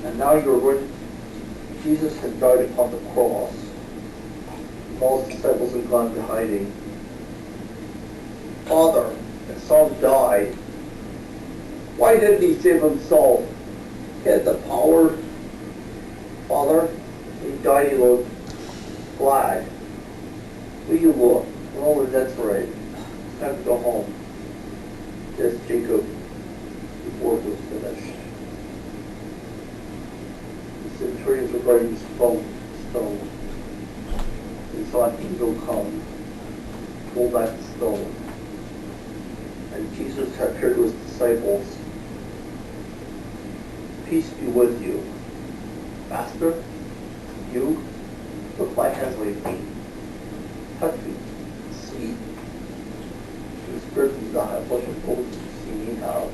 And now Jesus has died upon the cross. All his disciples have gone to hiding. Father, his son died. Why didn't he save himself? He had the power. Father, he died, he looked glad. Will you look? Oh, that's right. It's time to go home. Yes, Jacob, the work was finished. The centurions were ready to stone. They saw an angel come, pull back the stone. And Jesus appeared to his disciples. Peace be with you. Master, you put my hands on me. Touch me. See. The Spirit does not have flesh and bones to see me now.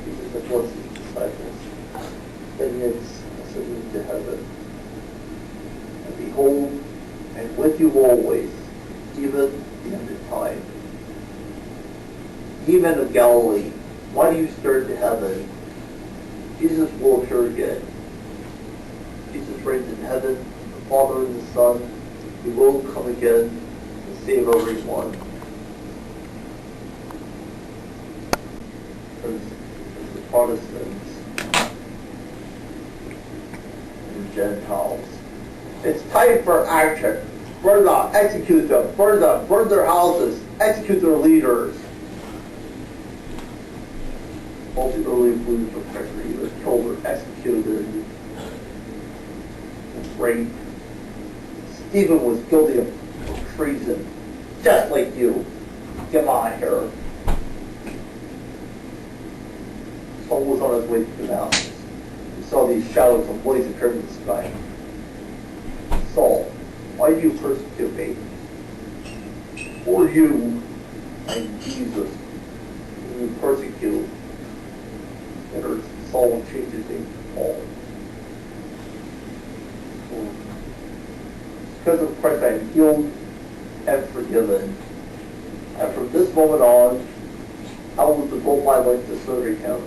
Jesus had blessed his disciples. Then he ascended to heaven. And behold, and with you always, even the end of time. Ye men of Galilee, why do you stare to heaven? Jesus will appear again. Jesus reigns in heaven, the Father and the Son. He will come again and save everyone. As the Protestants and Gentiles. It's time for action. Burn them, execute them, burn their houses, execute their leaders. All the early believers of Christ were either killed or executed and raped. Stephen was guilty of treason, just like you. Get on here. Saul was on his way to Damascus. He saw these shadows of blaze appear in the sky. Saul, why do you persecute me? For you and Jesus, whom you persecute. And Saul changed his name to Paul. Because of Christ I am healed and forgiven. And from this moment on, I will devote my life to serving him.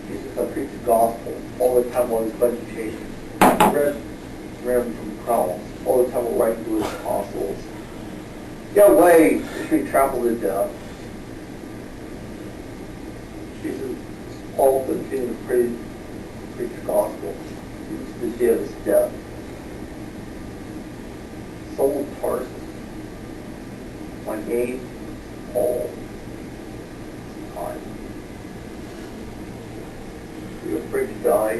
Jesus, I preach the gospel all the time while he's been changed. Ran from crowds all the time while writing to his apostles. Get away, you should be trampled to death. Jesus, Paul continued to preach the gospel. He was the day of his death. Saul of Tarsus. My name is Paul. Time. Are you afraid to die?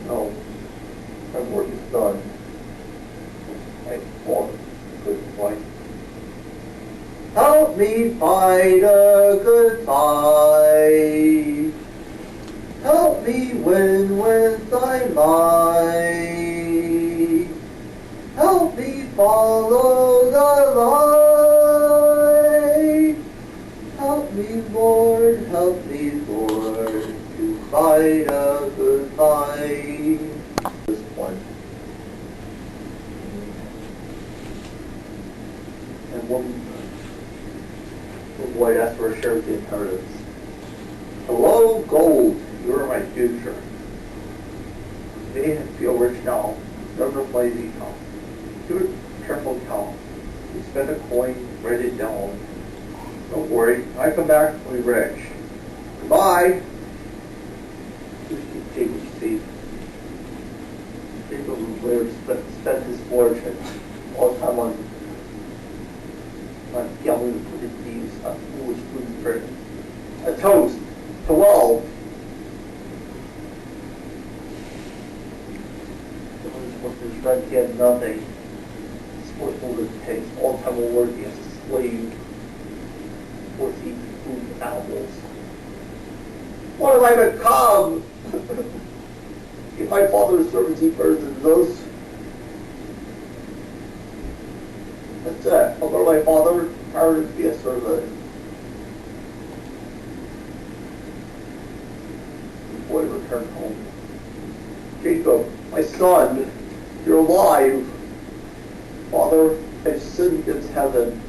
No. My work is done. I fought a good fight. Help me fight a good fight. Help me win with thy might. Help me follow the light. Help me, Lord, to fight a good fight. This one. And one boy asked for a share of the inheritance. Hello, gold, you are my future. You may feel rich now, never lazy now. Do it careful count. You spend a coin, write it down. Don't worry, when I come back, we'll be rich. Goodbye. Jacob Steve. Jacob later spent his fortune all the time on yelling with his thieves, on foolish food and drink. A toast to wealth. His friend, he had nothing. Sportsful of his pigs, all the time while working as a slave, forced to eat food and animals. What have I become? If my father's servants eat birds and those. That's it. I'll go to my father, hired to be a servant. The boy returned home. Jacob, my son, you're alive. Father, I've sinned against heaven,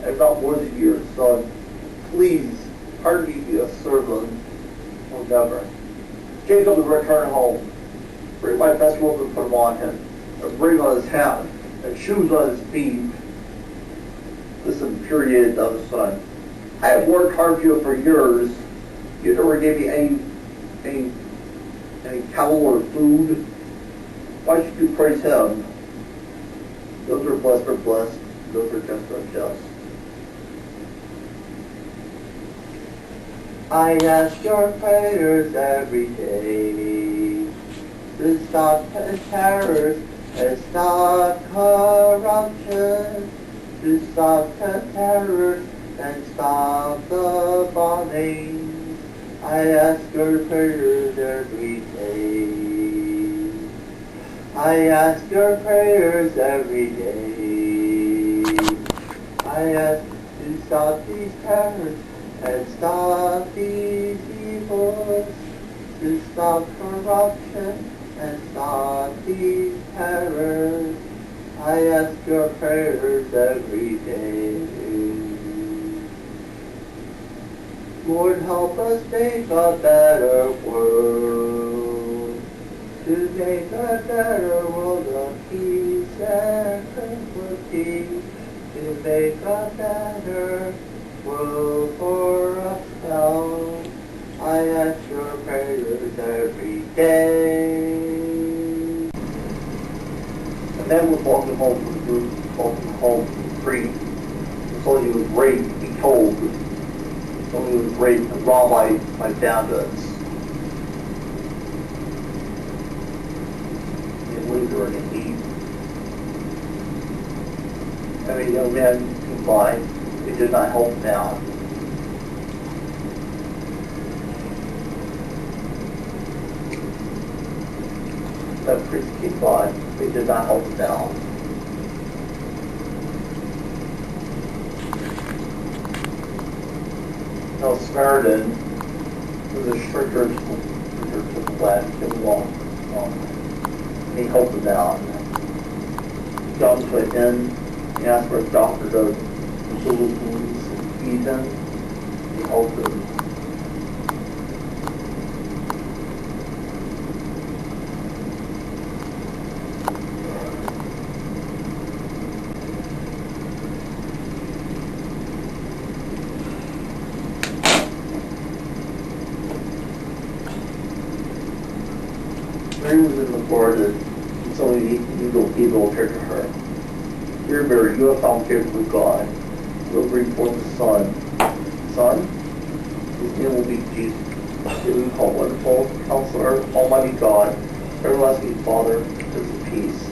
and not worthy of your Son. Please, pardon me, be a servant forever. Jacob will return home. Bring my best robe and put them on him, and ring on his hand, and shoes on his feet. This infuriated the other son. I have worked hard for you for years. You never gave me any cattle or food. Why should you praise him? Those are blessed. Those are just unjust. I ask your prayers every day to stop terrors and stop corruption, to stop terrors and stop the bombings. I ask your prayers every day. I ask your prayers every day. I ask to stop these terrors and stop these evils, to stop corruption and stop these terrors. I ask your prayers every day. Lord, help us make a better world, to make a better world of peace and tranquility, to make a better world for us now. I ask your prayers every day. And then we walked home from free. So he was raped, he told. So he was raped and robbed by bandits. And we were in need. And a young man came by. They did not help him out. That priest came by. They did not help him out. Now Samaritan was a stricter to the left and long. And he helped him out. He got him to an inn. He asked for a doctor to heal his wounds and feed him. He helped him. Mary was in the Florida, and so many people appeared to her. Dear Mary, you have found favor with God. You will bring forth a son. Son? His name will be Jesus. He will be called Wonderful, Counselor, Almighty God, Everlasting Father, Prince of Peace.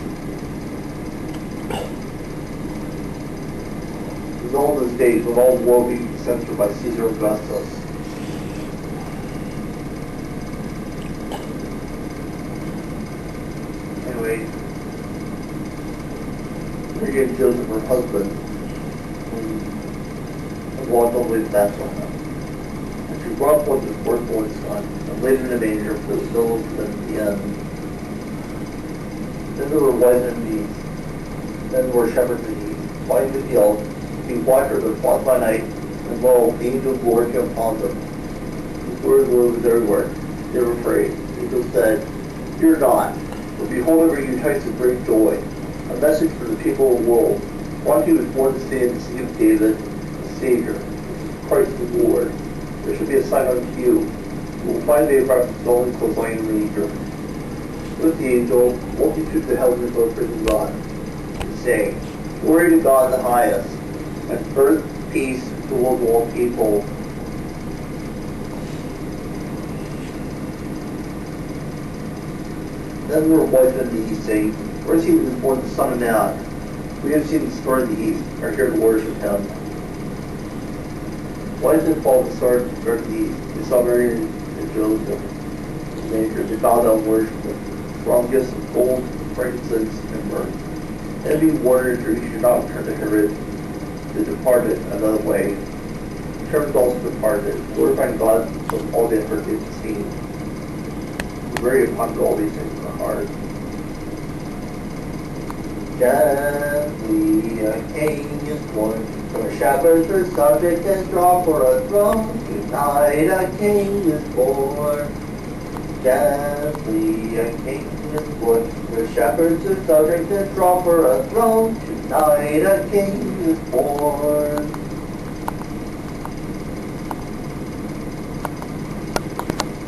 In all those days, when all the world be censored by Caesar Augustus, Mary gave Joseph her husband and walked all the way to Bethlehem. And she brought forth his firstborn son and laid him in a manger for the souls of them at the end. Then there were wise men in the east. Then there were shepherds in the east, flying the field. He watched her fought by night, and lo, the angel of the Lord came upon them. His glory was everywhere. They were afraid. The angel said, Fear not, for behold, I bring you tidings of great joy, a message for the people of the world. One who was born this day in the city of David, a Savior, Christ the Lord. There shall be a sign unto you. You will find Abraham stolen close lying in the manger. With the angel, multitudes of heavenly folk praising God, and saying, Glory to God in the highest, and earth peace to all people. Then there were wise men in the east saying, Where is he who was born the Son of Man? We have seen the star in the east, and are here to worship him. Wise men followed the star in the east. They saw Mary and Joseph, the manger. They bowed down and worshipped him. Brought gifts of gold, frankincense, and myrrh. And being warned that he should not return to Herod, they departed another way. The shepherds also departed, glorifying God with all they had heard and seen. Mary pondered all these things in her heart. Death Justly a king is born, for shepherds are subject and draw for a throne. Tonight a king is born. Justly a king is born, for shepherds are subject and draw for a throne. Tonight a king is born.